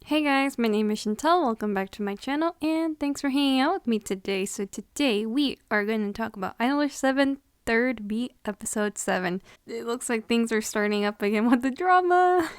Hey guys, my name is Chantel. Welcome back to my channel and thanks for hanging out with me today. So today we are going to talk about Idolish7 third beat episode 7. It looks like things are starting up again with the drama.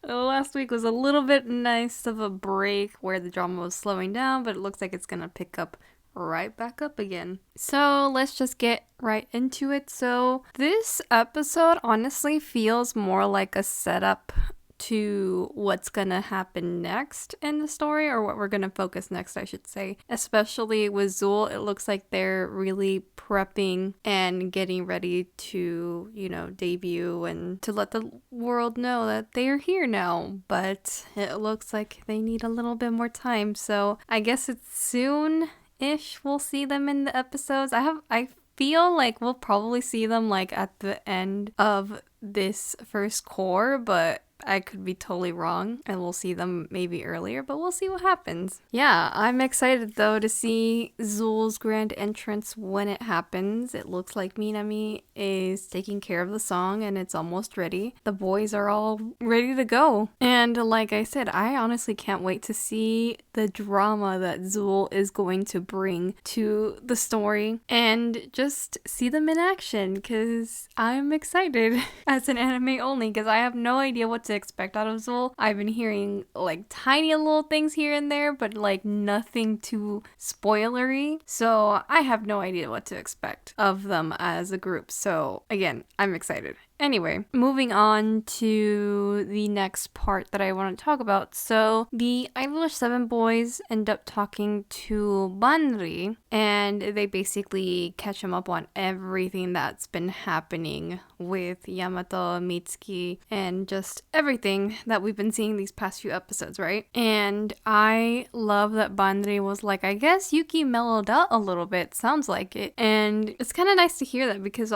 Last week was a little bit nice of a break where the drama was slowing down, but it looks like it's going to pick up right back up again. So let's just get right into it. So this episode honestly feels more like a setup to what's gonna happen next in the story, or what we're gonna focus next, I should say. Especially with Zool, it looks like they're really prepping and getting ready to, debut and to let the world know that they're here now. But it looks like they need a little bit more time, so I guess it's soon-ish we'll see them in the episodes. I feel like we'll probably see them like at the end of this first core, but I could be totally wrong and we'll see them maybe earlier, but we'll see what happens. Yeah, I'm excited though to see Zool's grand entrance when it happens. It looks like Minami is taking care of the song and it's almost ready. The boys are all ready to go. And like I said, I honestly can't wait to see the drama that Zool is going to bring to the story and just see them in action, because I'm excited as an anime only, because I have no idea what to expect out of Zool. I've been hearing like tiny little things here and there, but like nothing too spoilery. So I have no idea what to expect of them as a group. So again, I'm excited. Anyway, moving on to the next part that I want to talk about. So the Idolish7 boys end up talking to Banri, and they basically catch him up on everything that's been happening with Yamato, Mitsuki, and just everything that we've been seeing these past few episodes, right? And I love that Banri was like, I guess Yuki mellowed out a little bit, sounds like it. And it's kind of nice to hear that, because,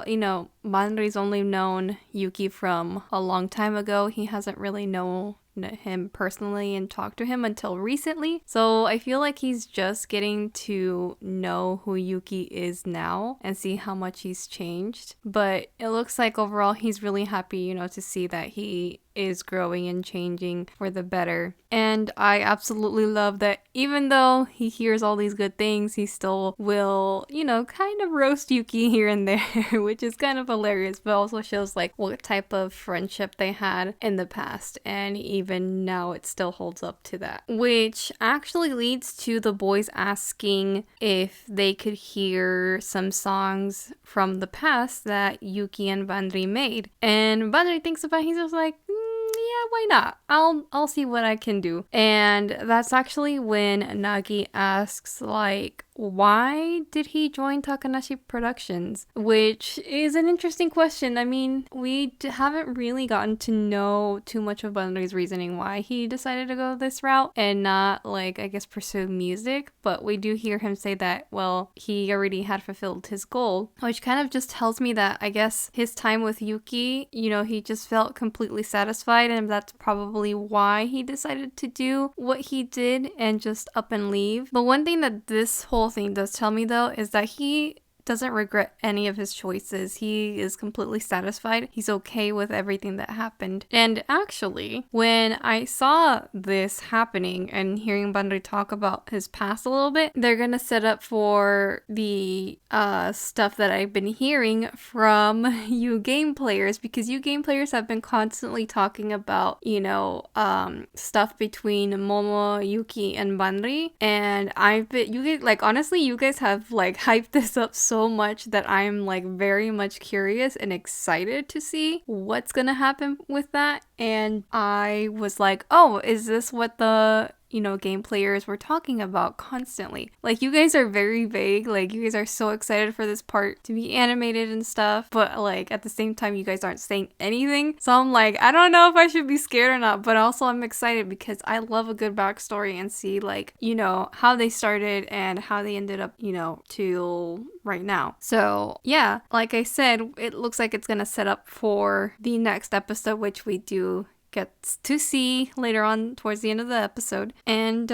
Banri's only known Yuki from a long time ago. He hasn't really known him personally and talked to him until recently. So I feel like he's just getting to know who Yuki is now and see how much he's changed. But it looks like overall he's really happy, to see that he is growing and changing for the better. And I absolutely love that even though he hears all these good things, he still will, kind of roast Yuki here and there, which is kind of hilarious, but also shows like what type of friendship they had in the past. And even now it still holds up to that, which actually leads to the boys asking if they could hear some songs from the past that Yuki and Bandri made. And Bandri thinks about it, he's just like, yeah, why not? I'll see what I can do. And that's actually when Nagi asks, like, why did he join Takanashi Productions? Which is an interesting question. I mean, we haven't really gotten to know too much of Bandri's reasoning why he decided to go this route and not, pursue music. But we do hear him say that, well, he already had fulfilled his goal, which kind of just tells me that, I guess, his time with Yuki, he just felt completely satisfied, and that's probably why he decided to do what he did and just up and leave. But one thing that this whole thing does tell me, though, is that he doesn't regret any of his choices. He is completely satisfied. He's okay with everything that happened. And actually, when I saw this happening and hearing Bandri talk about his past a little bit, they're gonna set up for the stuff that I've been hearing from you game players, because you game players have been constantly talking about, stuff between Momo, Yuki, and Bandri. And honestly, you guys have hyped this up so much that I'm very much curious and excited to see what's gonna happen with that. And I was like, oh, is this what the game players were talking about constantly? You guys are very vague. You guys are so excited for this part to be animated and stuff, but at the same time, you guys aren't saying anything. So I'm like, I don't know if I should be scared or not, but also I'm excited because I love a good backstory and see how they started and how they ended up, till right now. So yeah, like I said, it looks like it's gonna set up for the next episode, which we do gets to see later on towards the end of the episode. And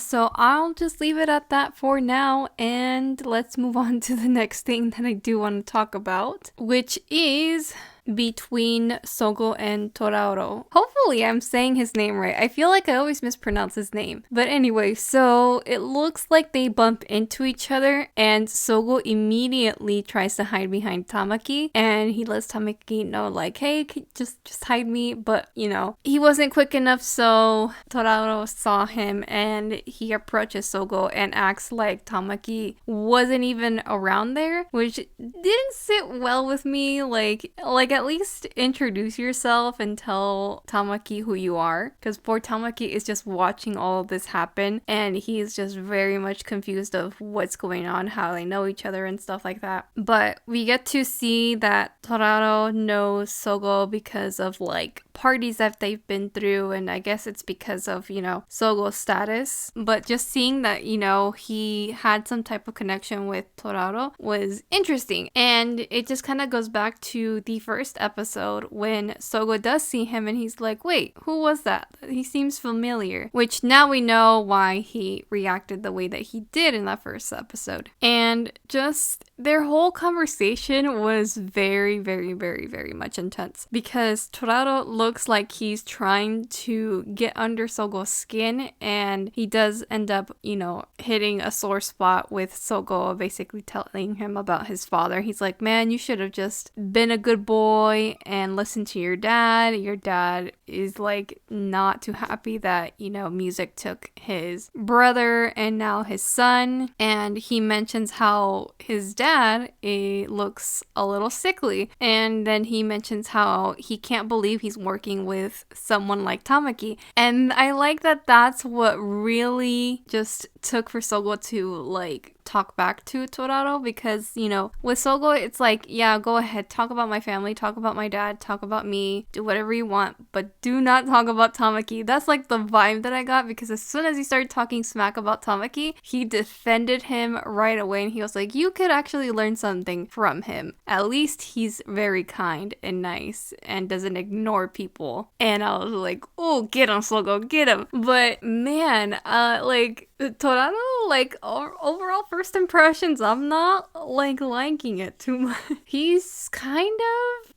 so I'll just leave it at that for now, and let's move on to the next thing that I do want to talk about, which is between Sogo and Toraro. Hopefully I'm saying his name right. I feel like I always mispronounce his name. But anyway, so it looks like they bump into each other and Sogo immediately tries to hide behind Tamaki and he lets Tamaki know like, hey, just hide me. But, you know, he wasn't quick enough, so Toraro saw him and he approaches Sogo and acts like Tamaki wasn't even around there, which didn't sit well with me. Like at least introduce yourself and tell Tamaki who you are, because poor Tamaki is just watching all of this happen and he's just very much confused of what's going on, how they know each other and stuff like that. But we get to see that Toraro knows Sogo because of like parties that they've been through, and I guess it's because of, you know, Sogo's status. But just seeing that, you know, he had some type of connection with Toraro was interesting, and it just kind of goes back to the first episode when Sogo does see him and he's like, wait, who was that? He seems familiar, which now we know why he reacted the way that he did in that first episode. And just their whole conversation was very, very, very, very much intense because Toraro looks like he's trying to get under Sogo's skin, and he does end up, you know, hitting a sore spot with Sogo, basically telling him about his father. He's like, man, you should have just been a good boy and listened to your dad. Your dad is like not too happy that, you know, music took his brother and now his son. And he mentions how his dad looks a little sickly, and then he mentions how he can't believe he's working with someone like Tamaki. And I like that that's what really just took for Sogo to like talk back to Toraro, because, you know, with Sogo it's like, yeah, go ahead, talk about my family, talk about my dad, talk about me, do whatever you want, but do not talk about Tamaki. That's like the vibe that I got, because as soon as he started talking smack about Tamaki, he defended him right away, and he was like, you could actually learn something from him. At least he's very kind and nice and doesn't ignore people. And I was like, oh, get him, Sogo, get him. But man, like Toraro, like overall first impressions, I'm not like liking it too much. He's kind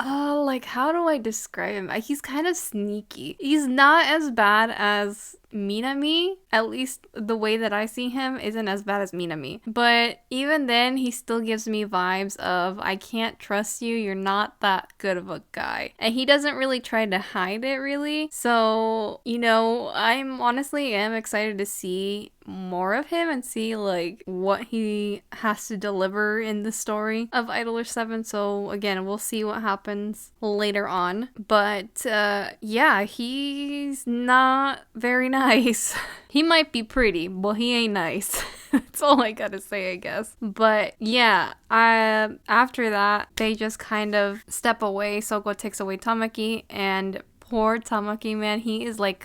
of like, how do I describe him? He's kind of sneaky. He's not as bad as Minami. At least the way that I see him isn't as bad as Minami. But even then, he still gives me vibes of, I can't trust you, you're not that good of a guy. And he doesn't really try to hide it, really. So, you know, I'm honestly am excited to see more of him and see like what he has to deliver in the story of Idolish7. So again, we'll see what happens later on. But yeah, he's not very nice. He might be pretty, but he ain't nice. That's all I gotta say, I guess. But yeah, after that, they just kind of step away. Sogo takes away Tamaki, and poor Tamaki, man, he is like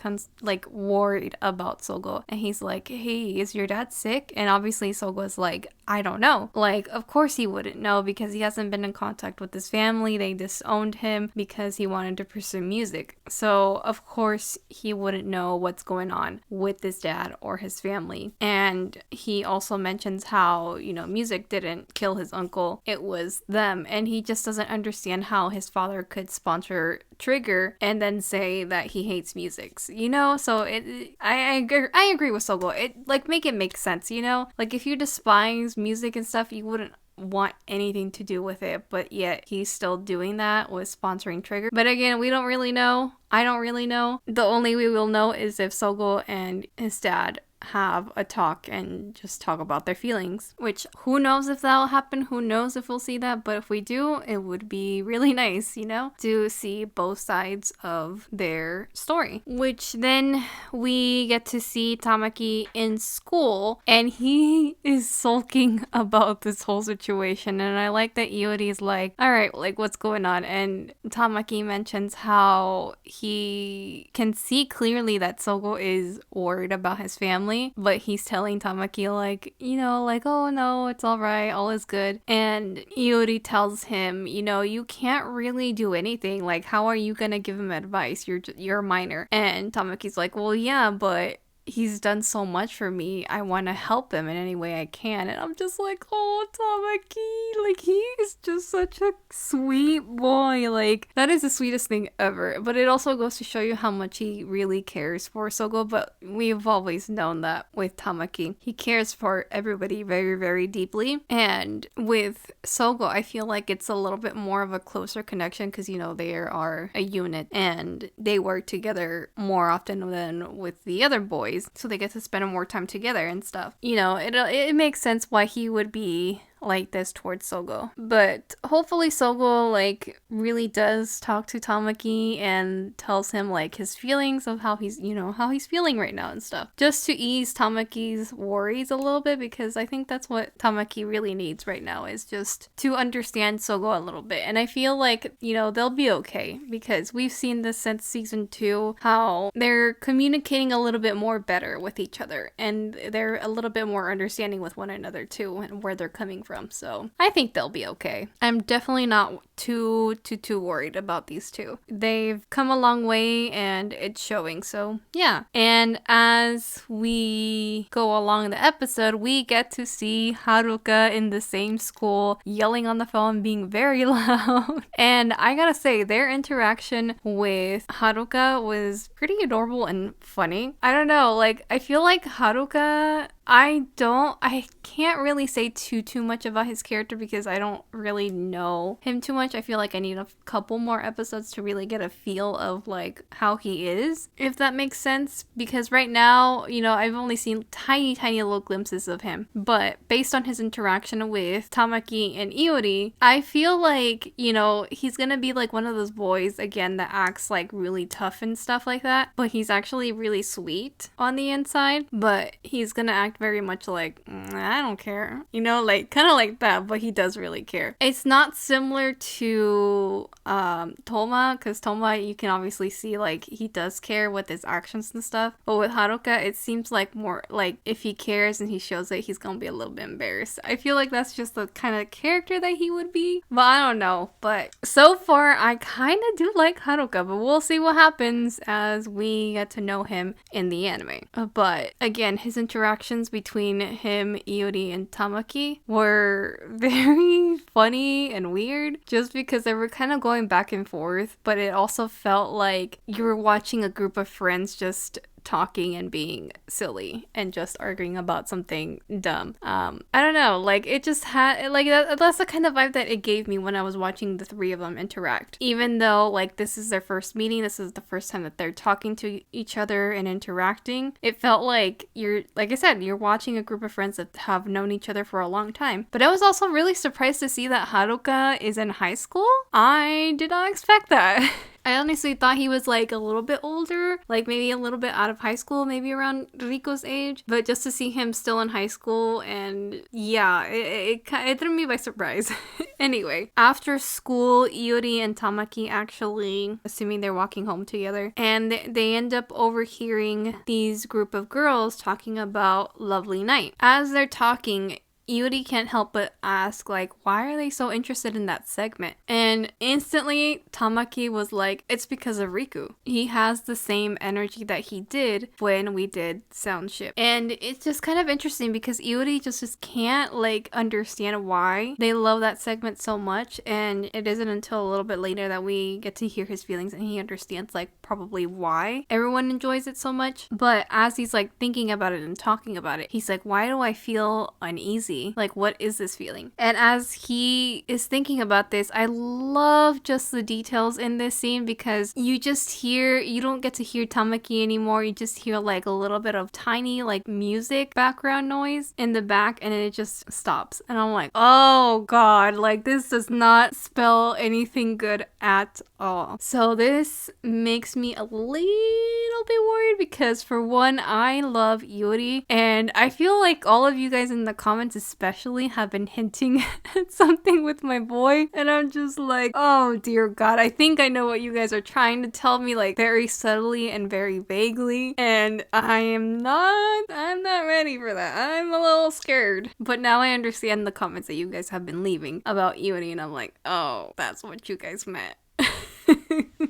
worried about Sogo, and he's like, hey, is your dad sick? And obviously Sogo's like, I don't know. Like, of course he wouldn't know, because he hasn't been in contact with his family. They disowned him because he wanted to pursue music. So of course he wouldn't know what's going on with his dad or his family. And he also mentions how, you know, music didn't kill his uncle, it was them. And he just doesn't understand how his father could sponsor Trigger and then say that he hates music, you know? So I agree with Sogo. It like, make it make sense, you know? Like, if you despise music and stuff, you wouldn't want anything to do with it, but yet he's still doing that with sponsoring Trigger. But again, we don't really know. I don't really know. The only we will know is if Sogo and his dad have a talk and just talk about their feelings, which who knows if that'll happen, who knows if we'll see that, but if we do, it would be really nice, you know, to see both sides of their story. Which then we get to see Tamaki in school, and he is sulking about this whole situation, and I like that Iori is like, alright, like, what's going on? And Tamaki mentions how he can see clearly that Sogo is worried about his family, but he's telling Tamaki like, you know, like, oh no, it's all right, all is good. And Iori tells him, you know, you can't really do anything. Like, how are you gonna give him advice? You're a minor. And Tamaki's like, well, yeah, but he's done so much for me. I want to help him in any way I can. And I'm just like, oh, Tamaki, like, he is just such a sweet boy. Like, that is the sweetest thing ever. But it also goes to show you how much he really cares for Sogo. But we've always known that with Tamaki. He cares for everybody very, very deeply. And with Sogo, I feel like it's a little bit more of a closer connection because, you know, they are a unit and they work together more often than with the other boys. So they get to spend more time together and stuff. You know, it makes sense why he would be like this towards Sogo. But hopefully Sogo like really does talk to Tamaki and tells him like his feelings of how he's, you know, how he's feeling right now and stuff. Just to ease Tamaki's worries a little bit, because I think that's what Tamaki really needs right now, is just to understand Sogo a little bit. And I feel like, you know, they'll be okay, because we've seen this since season 2, how they're communicating a little bit more better with each other, and they're a little bit more understanding with one another too, and where they're coming from. So I think they'll be okay. I'm definitely not too worried about these two. They've come a long way and it's showing. So yeah. And as we go along the episode, we get to see Haruka in the same school yelling on the phone, being very loud. And I gotta say, their interaction with Haruka was pretty adorable and funny. I don't know, like, I feel like Haruka, I can't really say too much about his character because I don't really know him too much. I feel like I need a couple more episodes to really get a feel of like how he is, if that makes sense. Because right now, you know, I've only seen tiny little glimpses of him. But based on his interaction with Tamaki and Iori, I feel like, you know, he's gonna be like one of those boys again that acts like really tough and stuff like that. But he's actually really sweet on the inside. But he's gonna act very much like, I don't care, you know, like kind of like that, but he does really care. It's not similar to Toma, because Toma, you can obviously see like he does care with his actions and stuff, but with Haruka, it seems like more like if he cares and he shows it, he's gonna be a little bit embarrassed. I feel like that's just the kind of character that he would be, but I don't know. But so far, I kind of do like Haruka, but we'll see what happens as we get to know him in the anime. But again, his interactions between him, Iori, and Tamaki were very funny and weird, just because they were kind of going back and forth, but it also felt like you were watching a group of friends just talking and being silly and just arguing about something dumb. I don't know, like it just had like that's the kind of vibe that it gave me when I was watching the three of them interact. Even though like this is their first meeting, this is the first time that they're talking to each other and interacting, it felt like you're, like I said, you're watching a group of friends that have known each other for a long time. But I was also really surprised to see that Haruka is in high school. I did not expect that. I honestly thought he was like a little bit older, like maybe a little bit out of high school, maybe around Riko's age, but just to see him still in high school, and yeah, it threw me by surprise. Anyway, after school, Iori and Tamaki actually, assuming they're walking home together, and they end up overhearing these group of girls talking about Lovely Night. As they're talking, Iori can't help but ask, like, why are they so interested in that segment? And instantly, Tamaki was like, it's because of Riku. He has the same energy that he did when we did Soundship. And it's just kind of interesting because Iori just can't, like, understand why they love that segment so much. And it isn't until a little bit later that we get to hear his feelings and he understands, like, probably why everyone enjoys it so much. But as he's, like, thinking about it and talking about it, he's like, why do I feel uneasy? Like, what is this feeling? And as he is thinking about this, I love just the details in this scene, because you don't get to hear Tamaki anymore. You just hear like a little bit of tiny like music background noise in the back, and it just stops. And I'm like, oh god, like this does not spell anything good at all. So this makes me a little bit worried, because for one, I love Iori, and I feel like all of you guys in the comments especially have been hinting at something with my boy, and I'm just like, oh dear god, I think I know what you guys are trying to tell me, like very subtly and very vaguely, and I'm not ready for that. I'm a little scared. But now I understand the comments that you guys have been leaving about Iori, and I'm like, oh, that's what you guys meant.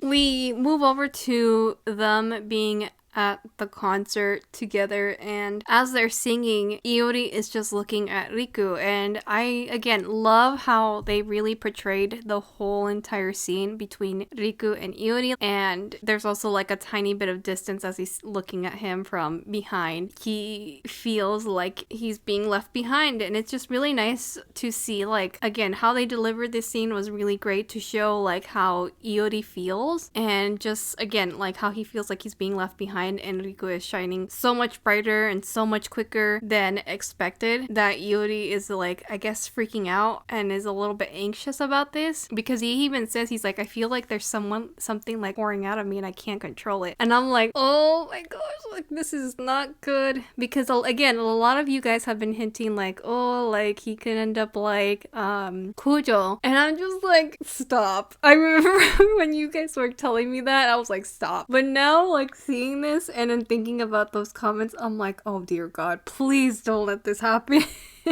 We move over to them being at the concert together, and as they're singing, Iori is just looking at Riku, and I again love how they really portrayed the whole entire scene between Riku and Iori, and there's also like a tiny bit of distance as he's looking at him from behind. He feels like he's being left behind, and it's just really nice to see, like, again, how they delivered this scene was really great to show like how Iori feels, and just again like how he feels like he's being left behind, and Riku is shining so much brighter and so much quicker than expected, that Iori is like, I guess, freaking out and is a little bit anxious about this, because he even says, he's like, I feel like there's something like pouring out of me and I can't control it. And I'm like, oh my gosh, like this is not good, because again, a lot of you guys have been hinting like, oh, like he could end up like Kujo, and I'm just like, stop. I remember when you guys were telling me that, I was like, stop. But now, like, seeing this and then thinking about those comments, I'm like, oh dear God, please don't let this happen.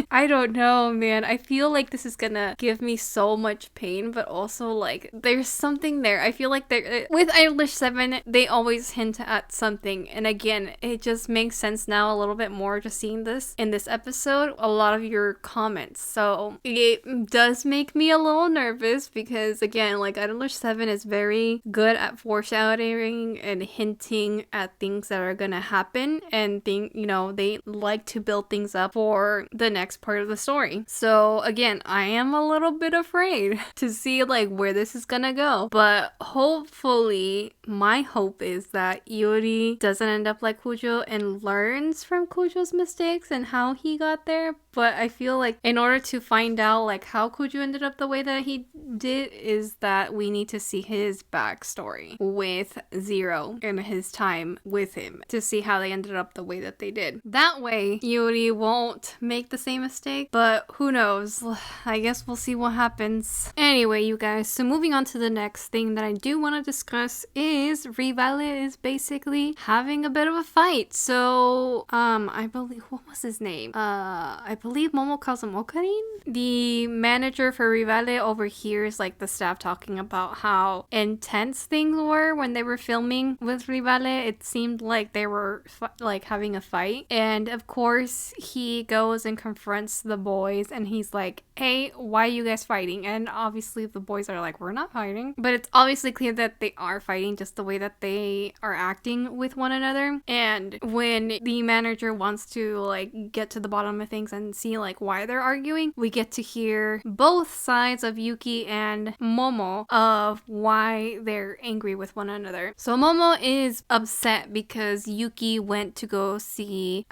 I don't know, man. I feel like this is gonna give me so much pain, but also like there's something there. I feel like with Idolish7, they always hint at something, and again, it just makes sense now a little bit more just seeing this in this episode, a lot of your comments. So it does make me a little nervous, because again, like Idolish7 is very good at foreshadowing and hinting at things that are gonna happen, and they like to build things up for the next part of the story. So again, I am a little bit afraid to see like where this is gonna go, but hopefully my hope is that Iori doesn't end up like Kujo and learns from Kujo's mistakes and how he got there. But I feel like in order to find out like how Kujo ended up the way that he did, is that we need to see his backstory with Zero and his time with him to see how they ended up the way that they did. That way Iori won't make the same mistake, but who knows? I guess we'll see what happens. Anyway, you guys, so moving on to the next thing that I do want to discuss is Rivale is basically having a bit of a fight. So I believe, what was his name? I believe Momo calls him Okarin. The manager for Rivale overhears like the staff talking about how intense things were when they were filming with Rivale. It seemed like they were like having a fight, and of course he goes and confronts the boys, and he's like, hey, why are you guys fighting? And obviously the boys are like, we're not fighting, but it's obviously clear that they are fighting, just the way that they are acting with one another. And when the manager wants to like get to the bottom of things and see like why they're arguing, we get to hear both sides of Yuki and Momo of why they're angry with one another. So Momo is upset because Yuki went to go see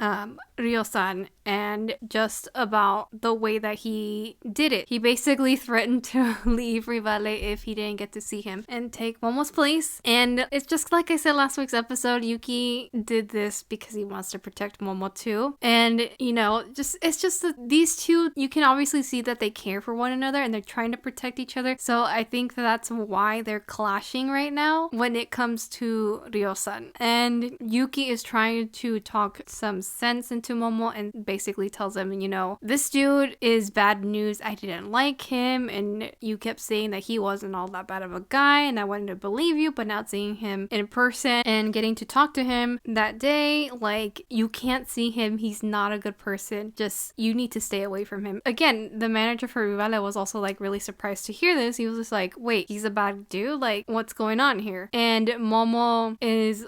Ryo-san, and just about the way that he did it. He basically threatened to leave Rivale if he didn't get to see him and take Momo's place. And it's just like I said last week's episode, Yuki did this because he wants to protect Momo too. And you know, it's just that these two, you can obviously see that they care for one another and they're trying to protect each other. So I think that's why they're clashing right now when it comes to Ryo-san. And Yuki is trying to talk some sense into Momo and basically tells him, you know, this dude is bad news. I didn't like him, and you kept saying that he wasn't all that bad of a guy, and I wanted to believe you, but now seeing him in person and getting to talk to him that day, like, you can't see him. He's not a good person. Just, you need to stay away from him. Again, the manager for Rivale was also like really surprised to hear this. He was just like, wait, he's a bad dude? Like, what's going on here? And Momo is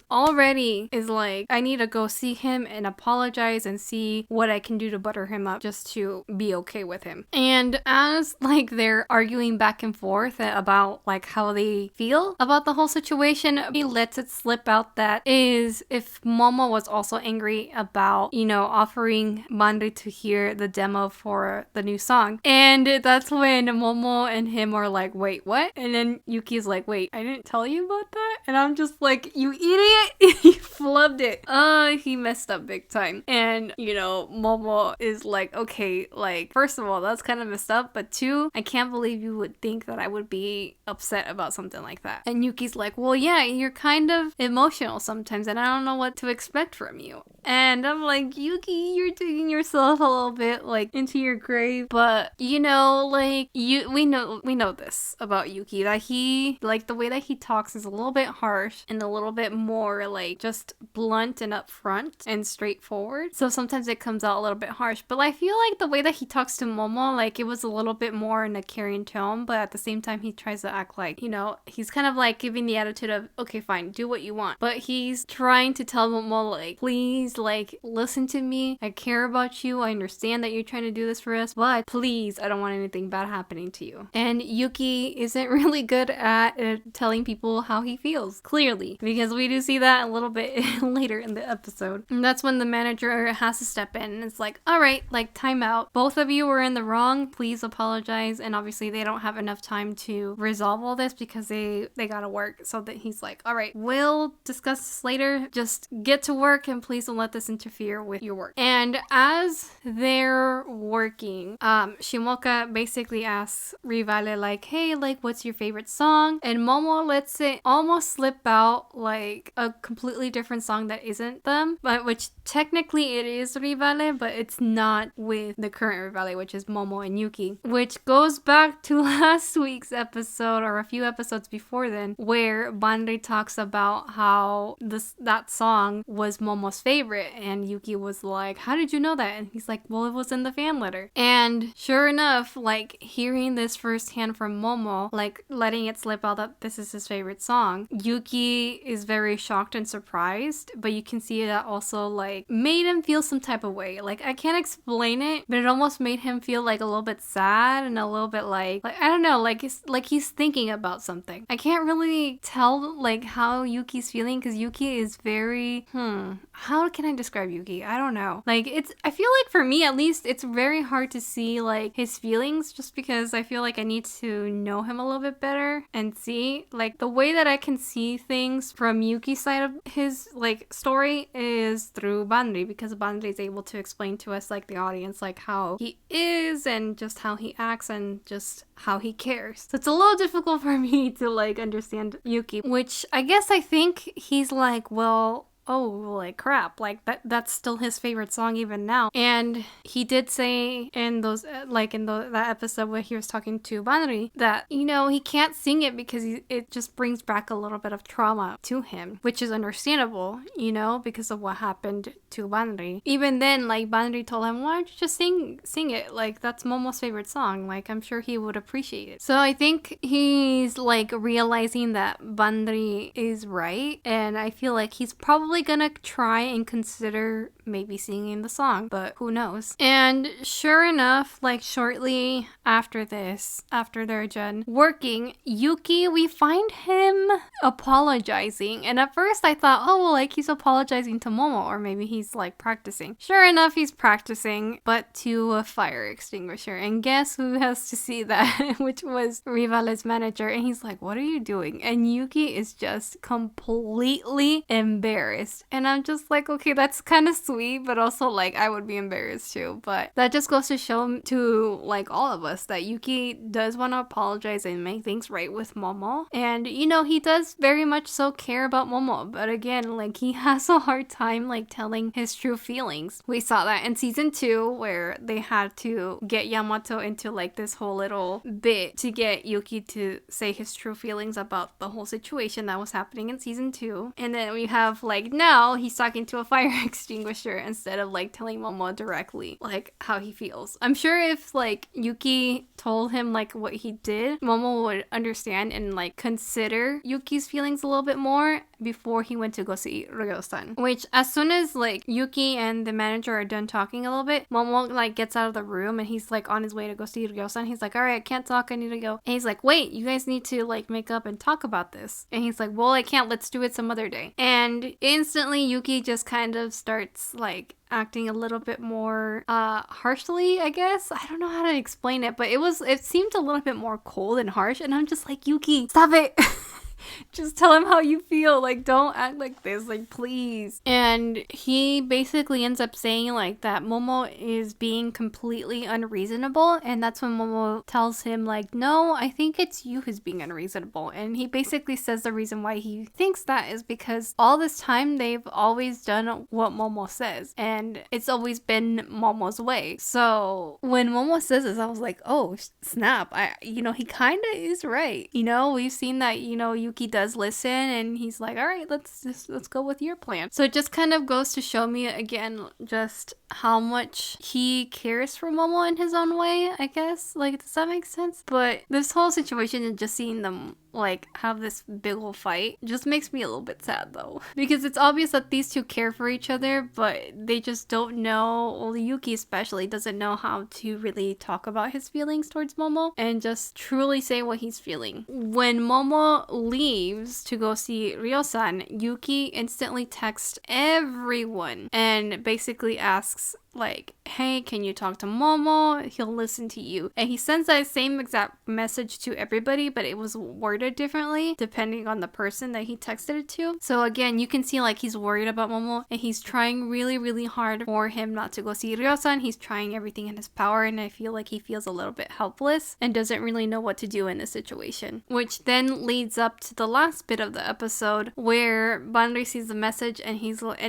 like, I need to go see him and apologize and see what I can do to butter him up just to be okay with him. And as like they're arguing back and forth about like how they feel about the whole situation, he lets it slip out that is if Momo was also angry about, you know, offering Manri to hear the demo for the new song. And that's when Momo and him are like, wait, what? And then Yuki's like, wait, I didn't tell you about that? And I'm just like, you idiot! He flubbed it. He messed up big time. And, you know, Momo is like, okay, like, first of all, that's kind of messed up, but two, I can't believe you would think that I would be upset about something like that. And Yuki's like, well, yeah, you're kind of emotional sometimes, and I don't know what to expect from you. And I'm like, Yuki, you're digging yourself a little bit, like, into your grave. But, you know, like, we know this about Yuki, that he, like, the way that he talks is a little bit harsh and a little bit more like just blunt and upfront and straightforward. So sometimes it comes out a little bit harsh. But I feel like the way that he talks to Momo, like it was a little bit more in a caring tone, but at the same time he tries to act like, he's kind of like giving the attitude of, okay, fine, do what you want. But he's trying to tell Momo, like, please, like, listen to me. I care about you. I understand that you're trying to do this for us, but please, I don't want anything bad happening to you. And Yuki isn't really good at telling people how he feels, clearly, because we do see that a little bit later in the episode. And that's when the manager has to step in and it's like, all right, like, time out. Both of you were in the wrong. Please apologize. And obviously they don't have enough time to resolve all this because they gotta work. So that he's like, all right, we'll discuss this later. Just get to work and please don't let this interfere with your work. And as they're working, Shimoka basically asks Rivale, like, hey, like, what's your favorite song? And Momo lets it almost slip out like a completely different song that isn't them, but which technically it is Rivale, but it's not with the current Rivale, which is Momo and Yuki, which goes back to last week's episode or a few episodes before then, where Banri talks about how that song was Momo's favorite, and Yuki was like, how did you know that? And he's like, well, it was in the fan letter. And sure enough, like, hearing this firsthand from Momo, like letting it slip out that this is his favorite song, Yuki is very shocked and surprised, but you can see that also like made him feel some type of way. Like, I can't explain it, but it almost made him feel like a little bit sad and a little bit like I don't know, like it's like he's thinking about something. I can't really tell like how Yuki's feeling because Yuki is very how can I describe Yuki? I don't know. Like, I feel like for me at least, it's very hard to see like his feelings just because I feel like I need to know him a little bit better and see like the way that I can see things from Yuki's side of his like story is through Banri, because Banri is able to explain to us like the audience like how he is and just how he acts and just how he cares. So it's a little difficult for me to like understand Yuki, which I guess I think he's like, well, oh, like crap, like that's still his favorite song even now. And he did say in those that episode where he was talking to Banri that he can't sing it because it just brings back a little bit of trauma to him, which is understandable, because of what happened to Banri. Even then, like, Banri told him, why don't you just sing it, like that's Momo's favorite song, like I'm sure he would appreciate it. So I think he's like realizing that Banri is right, and I feel like he's probably gonna try and consider maybe singing the song, but who knows. And sure enough, like shortly after this, after they're done working, Yuki, we find him apologizing, and at first I thought, oh well, like he's apologizing to Momo, or maybe he's like practicing. Sure enough, he's practicing, but to a fire extinguisher, and guess who has to see that? Which was Rivale's manager, and he's like, what are you doing? And Yuki is just completely embarrassed. And I'm just like, okay, that's kind of sweet, but also like I would be embarrassed too. But that just goes to show to like all of us that Yuki does want to apologize and make things right with Momo. And he does very much so care about Momo, but again, like he has a hard time like telling his true feelings. We saw that in season 2 where they had to get Yamato into like this whole little bit to get Yuki to say his true feelings about the whole situation that was happening in season 2. And then we have like now he's talking to a fire extinguisher instead of like telling Momo directly like how he feels. I'm sure if like Yuki told him like what he did, Momo would understand and like consider Yuki's feelings a little bit more before he went to go see Ryo-san. Which as soon as like Yuki and the manager are done talking a little bit, Momo like gets out of the room and he's like on his way to go see Ryo-san. He's like, all right, I can't talk, I need to go. And he's like, wait, you guys need to like make up and talk about this. And he's like, well, I can't, let's do it some other day. And instantly Yuki just kind of starts like acting a little bit more harshly, I guess. I don't know how to explain it, but it seemed a little bit more cold and harsh, and I'm just like, Yuki, stop it. Just tell him how you feel. Like, don't act like this. Like, please. And he basically ends up saying, like, that Momo is being completely unreasonable. And that's when Momo tells him, like, no, I think it's you who's being unreasonable. And he basically says the reason why he thinks that is because all this time they've always done what Momo says. And it's always been Momo's way. So when Momo says this, I was like, oh, snap. He kind of is right. We've seen that, Yuki does listen, and he's like, all right, let's go with your plan. So it just kind of goes to show me again just how much he cares for Momo in his own way, I guess. Like, does that make sense? But this whole situation and just seeing them like have this big ol' fight just makes me a little bit sad though, because it's obvious that these two care for each other, but they just don't know, well, Yuki especially doesn't know how to really talk about his feelings towards Momo and just truly say what he's feeling. When Momo leaves to go see Ryo-san, Yuki instantly texts everyone and basically asks like, hey, can you talk to Momo? He'll listen to you. And he sends that same exact message to everybody, but it was worded differently depending on the person that he texted it to. So again, you can see like he's worried about Momo and he's trying really, really hard for him not to go see Ryo-san. He's trying everything in his power, and I feel like he feels a little bit helpless and doesn't really know what to do in this situation. Which then leads up to the last bit of the episode where Banri sees the message and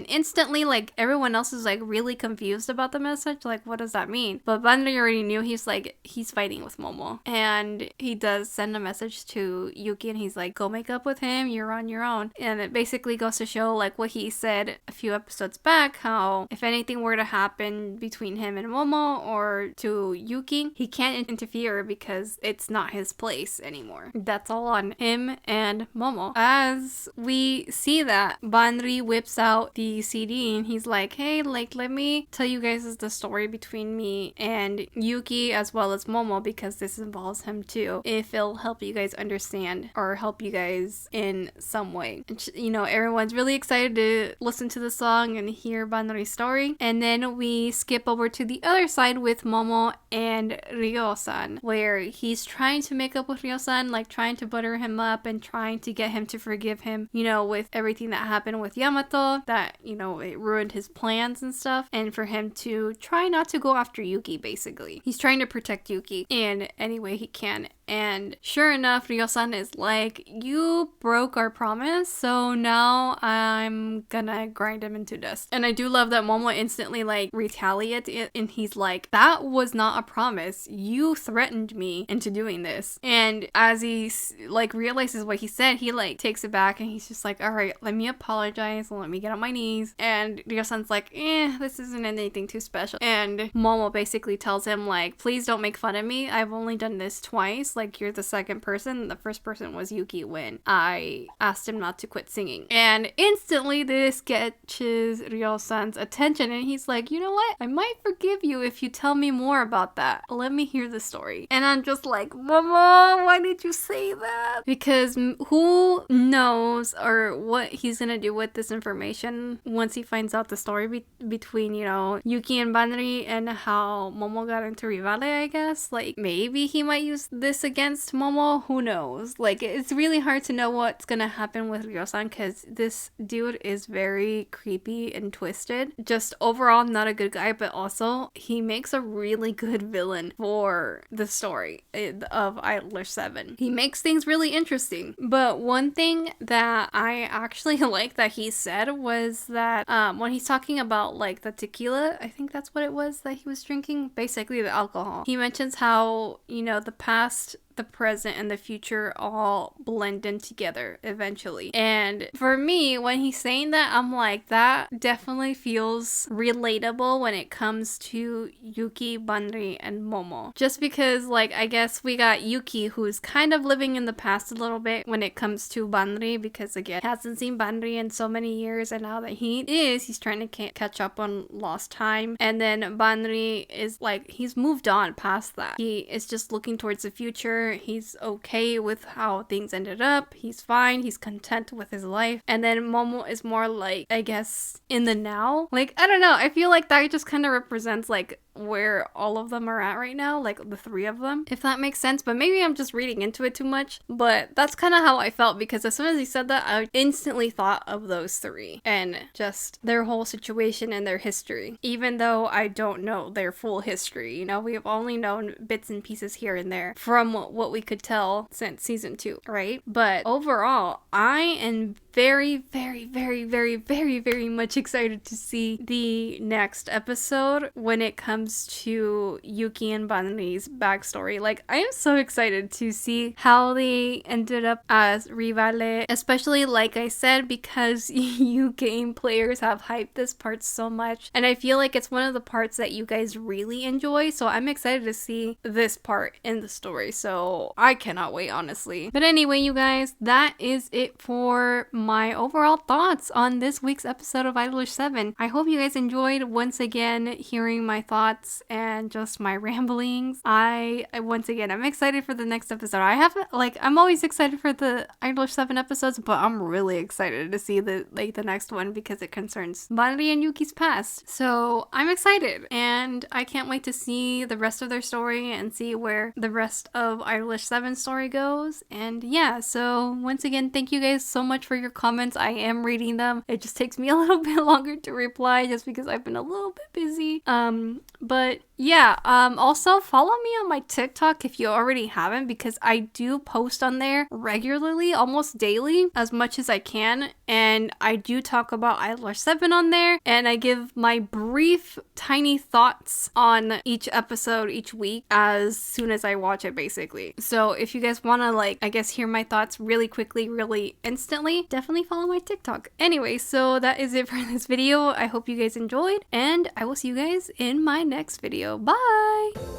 instantly like everyone else is like really confused about the message, like what does that mean? But Banri already knew. He's like, he's fighting with Momo, and he does send a message to Yuki and he's like, go make up with him, you're on your own. And it basically goes to show like what he said a few episodes back, how if anything were to happen between him and Momo or to Yuki, he can't interfere because it's not his place anymore. That's all on him and Momo. As we see that, Banri whips out the CD and he's like, hey, like let me tell you guys the story between me and Yuki as well as Momo, because this involves him too, if it'll help you guys understand or help you guys in some way. And, you know, everyone's really excited to listen to the song and hear Banri's story. And then we skip over to the other side with Momo and Ryo-san, where he's trying to make up with Ryo-san, like trying to butter him up and trying to get him to forgive him, you know, with everything that happened with Yamato, that, you know, it ruined his plans and stuff, and for him to try not to go after Yuki, basically. He's trying to protect Yuki in any way he can. And sure enough, Ryo-san is like, you broke our promise, so now I'm gonna grind him into dust. And I do love that Momo instantly like retaliates it, and he's like, that was not a promise. You threatened me into doing this. And as he like realizes what he said, he like takes it back and he's just like, all right, let me apologize, let me get on my knees. And Ryo-san's like, this isn't anything too special. And Momo basically tells him like, please don't make fun of me. I've only done this twice. Like, you're the second person. The first person was Yuki when I asked him not to quit singing. And instantly this catches Ryo-san's attention and he's like, you know what? I might forgive you if you tell me more about that. Let me hear the story. And I'm just like, Momo, why did you say that? Because who knows or what he's gonna do with this information once he finds out the story between, you know, Yuki and Banri and how Momo got into Rivale, I guess. Like, maybe he might use this against Momo, who knows? Like, it's really hard to know what's gonna happen with Ryo-san because this dude is very creepy and twisted. Just overall not a good guy, but also he makes a really good villain for the story of Idolish7. He makes things really interesting. But one thing that I actually like that he said was that when he's talking about like the tequila, I think that's what it was that he was drinking, basically the alcohol, he mentions how, you know, the past, the present, and the future all blend in together eventually. And for me, when he's saying that, I'm like, that definitely feels relatable when it comes to Yuki, Banri, and Momo. Just because, like, I guess we got Yuki, who's kind of living in the past a little bit when it comes to Banri, because again, he hasn't seen Banri in so many years, and now that he's trying to catch up on lost time. And then Banri is like, he's moved on past that. He is just looking towards the future. He's okay with how things ended up. He's fine. He's content with his life. And then Momo is more like, I guess, in the now. Like, I don't know. I feel like that just kind of represents like where all of them are at right now, like the three of them, if that makes sense. But maybe I'm just reading into it too much, but that's kind of how I felt, because as soon as he said that, I instantly thought of those three and just their whole situation and their history, even though I don't know their full history. You know, we have only known bits and pieces here and there from what we could tell since season 2, right? But overall, I am very, very, very, very, very, very much excited to see the next episode when it comes comes to Yuki and Bari's backstory. Like, I am so excited to see how they ended up as rivale, especially like I said, because you game players have hyped this part so much, and I feel like it's one of the parts that you guys really enjoy, so I'm excited to see this part in the story, so I cannot wait, honestly. But anyway, you guys, that is it for my overall thoughts on this week's episode of Idolish7. I hope you guys enjoyed once again hearing my thoughts and just my ramblings. Once again, I'm excited for the next episode. I'm always excited for the Idolish7 episodes, but I'm really excited to see the next one because it concerns Bari and Yuki's past. So I'm excited, and I can't wait to see the rest of their story and see where the rest of Idolish7's story goes. And yeah, so once again, thank you guys so much for your comments. I am reading them. It just takes me a little bit longer to reply just because I've been a little bit busy. But yeah, also follow me on my TikTok if you already haven't, because I do post on there regularly, almost daily, as much as I can, and I do talk about Idolish7 on there, and I give my brief, tiny thoughts on each episode each week as soon as I watch it, basically. So if you guys want to, hear my thoughts really quickly, really instantly, definitely follow my TikTok. Anyway, so that is it for this video. I hope you guys enjoyed, and I will see you guys in my next video. Bye!